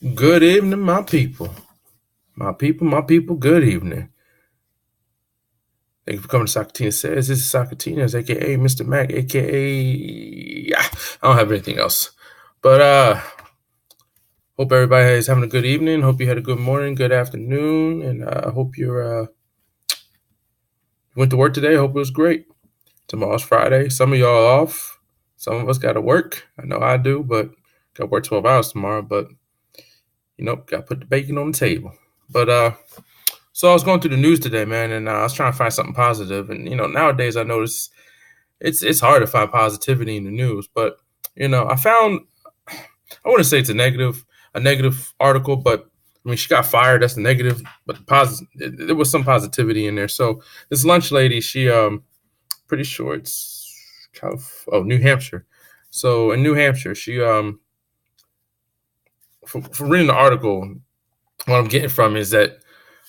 Good evening, my people. My people, good evening. Thank you for coming to Socratina Says. This is Socratina, aka Mr. Mac, aka I don't have anything else. But hope everybody is having a good evening. Hope you had a good morning, good afternoon, and I hope you went to work today. Hope it was great. Tomorrow's Friday. Some of y'all off. Some of us gotta work. I know I do, but got to work 12 hours tomorrow, but gotta put the bacon on the table. But So I was going through the news today, man, and I was trying to find something positive. And nowadays I notice it's hard to find positivity in the news. But I found, I wouldn't say it's a negative article, but I mean she got fired. That's the negative, but there was some positivity in there. So this lunch lady, she pretty sure it's New Hampshire. So in New Hampshire, she from reading the article, what I'm getting from is that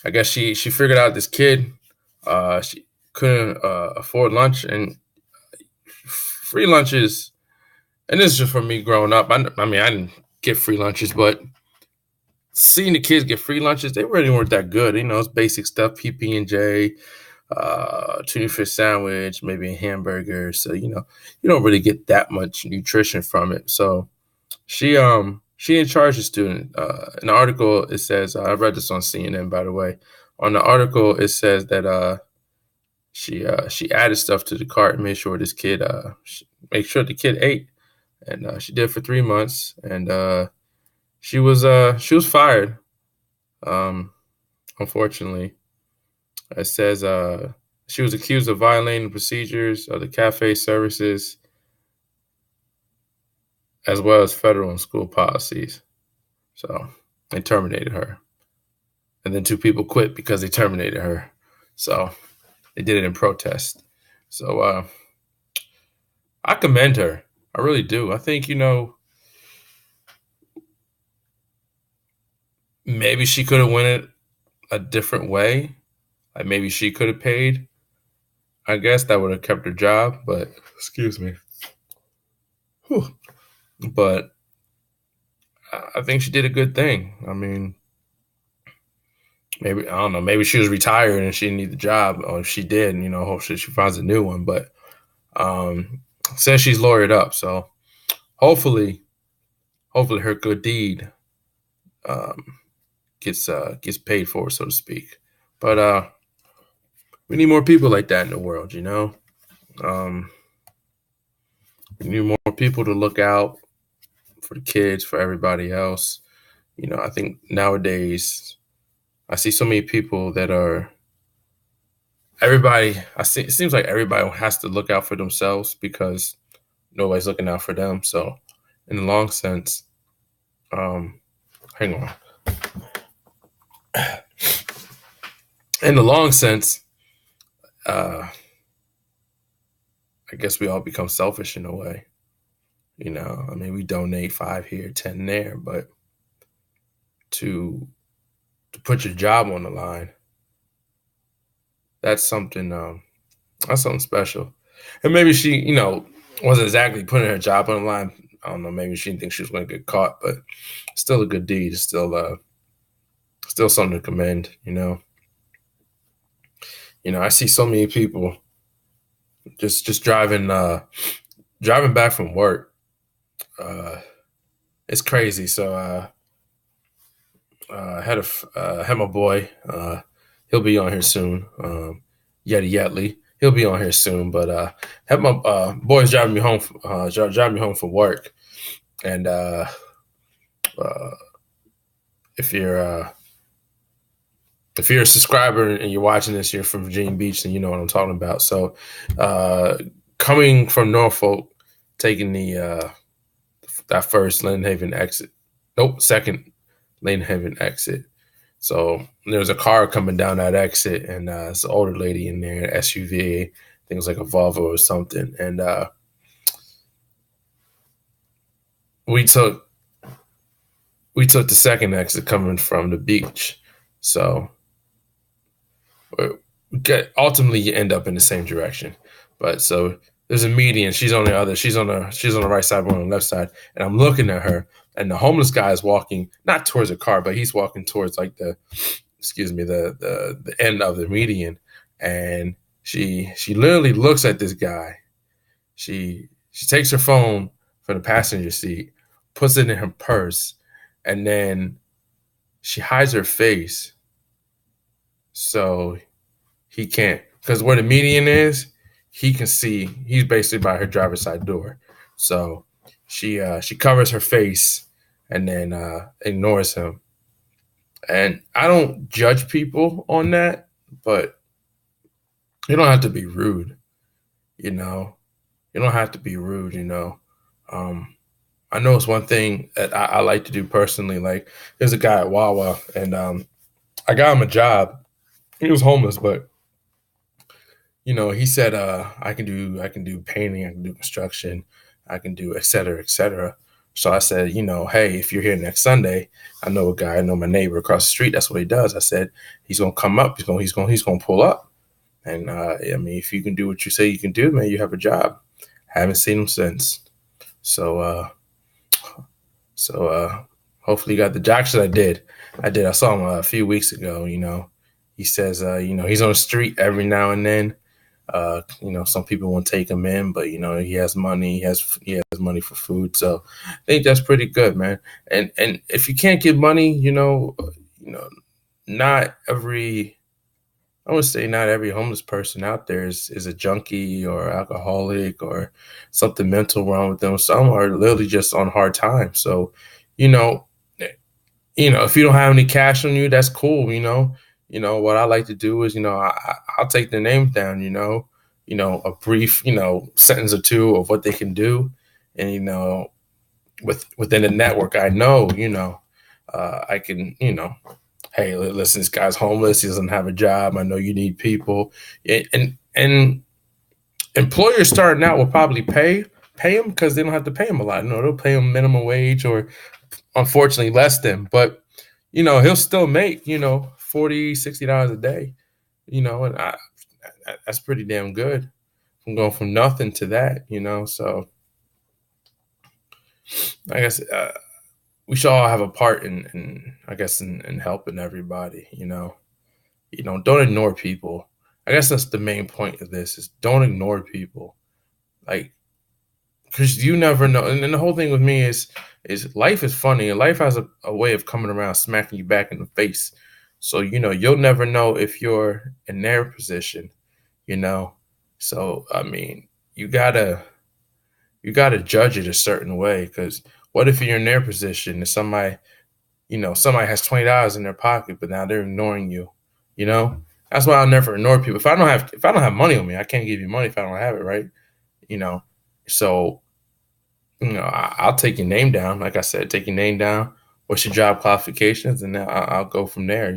I guess she figured out this kid. She couldn't afford lunch and free lunches. And this is just for me growing up. I mean, I didn't get free lunches, but seeing the kids get free lunches, they really weren't that good. It's basic stuff: PB and J, tuna fish sandwich, maybe a hamburger. So you don't really get that much nutrition from it. So she didn't charge the student. In the article, it says I read this on CNN, by the way. On the article, it says that she added stuff to the cart and made sure this kid make sure the kid ate, and she did for 3 months, and she was fired. Um, Unfortunately, it says she was accused of violating the procedures of the cafe services as well as federal and school policies. So they terminated her, and then two people quit because they terminated her. So they did it in protest. So I commend her. I really do. I think maybe she could have went it a different way. Like maybe she could have paid. I guess that would have kept her job. But excuse me. Whew. But I think she did a good thing. I mean, maybe I don't know. Maybe she was retired and she didn't need the job, or if she did, hopefully she finds a new one. But says she's lawyered up, so hopefully, hopefully her good deed um, gets paid for, so to speak. But we need more people like that in the world. Um, we need more people to look out for the kids, for everybody else. I think nowadays I see so many people that are everybody. I see it seems like everybody has to look out for themselves because nobody's looking out for them. So, in the long sense, um, hang on. In the long sense, uh, I guess we all become selfish in a way. I mean, we donate 5 here, 10 there, but to to put your job on the line, that's something. That's something special. And maybe she, wasn't exactly putting her job on the line. I don't know. Maybe she didn't think she was going to get caught, but still a good deed. It's still something to commend. I see so many people just driving back from work. Uh, it's crazy. So had my boy. He'll be on here soon. Yeti Yetley. He'll be on here soon. But had my boys driving me home. Driving me home from work. And uh, if you're if you're a subscriber and you're watching this, you're from Virginia Beach, and you know what I'm talking about. So coming from Norfolk, taking the that first Lynn Haven exit. Nope, second Lynn Haven exit. So there was a car coming down that exit, and it's an older lady in there, an SUV. I think it was like a Volvo or something. And we took we took the second exit coming from the beach. So ultimately you end up in the same direction. But so there's a median. She's on the right side, we're on the left side, and I'm looking at her. and the homeless guy is walking not towards a car, but he's walking towards like the end of the median, and she literally looks at this guy. She takes her phone from the passenger seat, puts it in her purse, and then she hides her face so he can't, because where the median is, he can see. He's basically by her driver's side door, so she covers her face and then ignores him. And I don't judge people on that, but you don't have to be rude, you know. You don't have to be rude, you know. Um, I know it's one thing that I like to do personally. Like, there's a guy at Wawa, and I got him a job. He was homeless, but he said, I can do painting, I can do construction, I can do et cetera, et cetera. So I said, hey, if you're here next Sunday, I know a guy, I know my neighbor across the street. That's what he does. I said he's gonna come up. He's gonna pull up. And I mean, if you can do what you say you can do, man, you have a job. Haven't seen him since. So hopefully you got the job. Actually, I did. I did. I saw him a few weeks ago. He says, he's on the street every now and then. Some people won't take him in, but he has money. He has money for food, so I think that's pretty good, man. And if you can't get money, not every I would say not every homeless person out there is a junkie or alcoholic or something mental wrong with them. Some are literally just on hard times. So, you know, if you don't have any cash on you, that's cool. What I like to do is, I'll take their names down. A brief, sentence or two of what they can do, and within the network, I know, I can, hey, listen, this guy's homeless. He doesn't have a job. I know you need people, and employers starting out will probably pay him because they don't have to pay him a lot. They'll pay him minimum wage or unfortunately less than, but he'll still make $40-$60 a day. And that's pretty damn good from going from nothing to that. So I guess we should all have a part in helping everybody. Don't ignore people. I guess that's the main point of this: is don't ignore people. Like, because you never know. And then the whole thing with me is life is funny, and life has a way of coming around, smacking you back in the face. So you'll never know if you're in their position. So I mean, you gotta judge it a certain way, because what if you're in their position and somebody has $20 in their pocket, but now they're ignoring you. That's why I'll never ignore people. If I don't have money on me, I can't give you money if I don't have it, right? So I'll take your name down. Like I said, take your name down. What's your job qualifications, and then I'll go from there.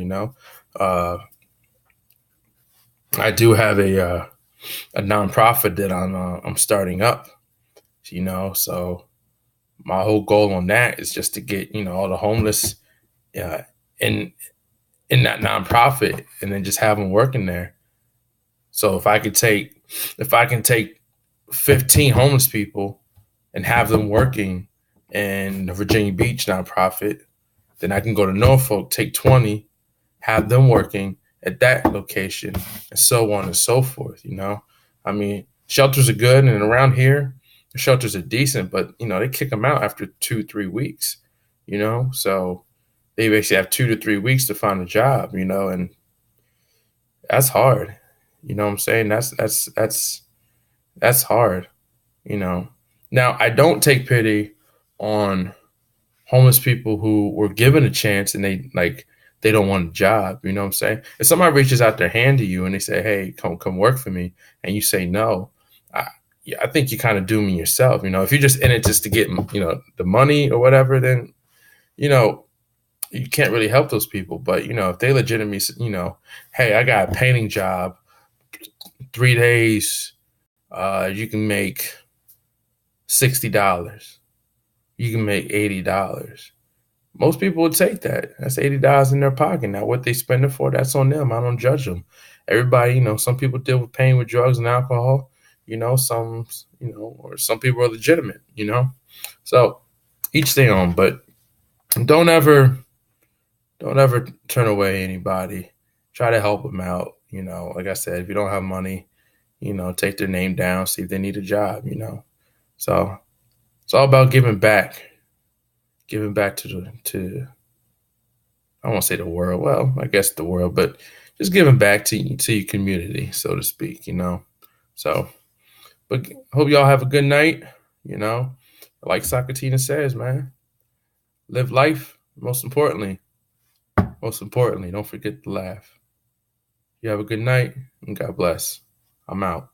I do have a nonprofit that I'm starting up. So my whole goal on that is just to get all the homeless uh, in that nonprofit, and then just have them working there. So if I can take 15 homeless people and have them working in the Virginia Beach nonprofit, then I can go to Norfolk, take 20, have them working at that location, and so on and so forth. I mean, shelters are good, and around here, the shelters are decent, but they kick them out after 2-3 weeks. So they basically have 2 to 3 weeks to find a job. And that's hard. You know what I'm saying? That's hard. Now I don't take pity on homeless people who were given a chance and they don't want a job. You know what I'm saying? If somebody reaches out their hand to you and they say, "Hey, come work for me," and you say no, I think you kind of dooming yourself. If you're just in it just to get the money or whatever, then you can't really help those people. But if they legitimately, hey, I got a painting job, 3 days, you can make $60. You can make $80. Most people would take that. That's $80 in their pocket. Now, what they spend it for, that's on them. I don't judge them. Everybody, some people deal with pain with drugs and alcohol. Some, or some people are legitimate. So each their own. But don't ever turn away anybody. Try to help them out. Like I said, if you don't have money, take their name down, see if they need a job. So it's all about giving back to I won't say the world. Well, I guess the world, but just giving back to your community, so to speak. So, but hope y'all have a good night. You know, like Sakatina says, man, live life. Most importantly, don't forget to laugh. You have a good night and God bless. I'm out.